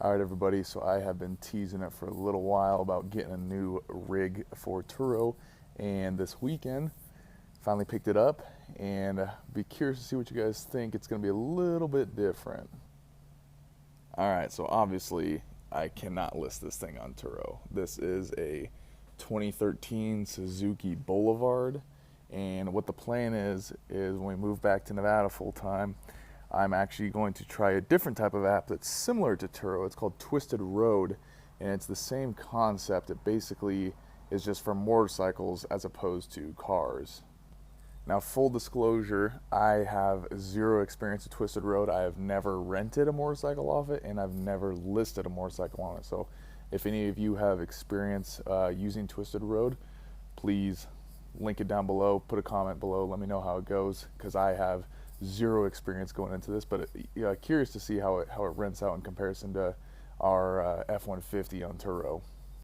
All right, everybody. So I have been teasing it for a little while about getting a new rig for Turo, and this weekend finally picked it up. And be curious to see what you guys think. It's going to be a little bit different. All right. So obviously, I cannot list this thing on Turo. This is a 2013 Suzuki Boulevard, and what the plan is when we move back to Nevada full time, I'm actually going to try a different type of app that's similar to Turo. It's called Twisted Road, and it's the same concept. It basically is just for motorcycles as opposed to cars. Now, full disclosure, I have zero experience with Twisted Road. I have never rented a motorcycle off it, and I've never listed a motorcycle on it. So, if any of you have experience using Twisted Road, please link it down below, put a comment below, let me know how it goes, because I have zero experience going into this, but curious to see how it rents out in comparison to our F-150 on Turo.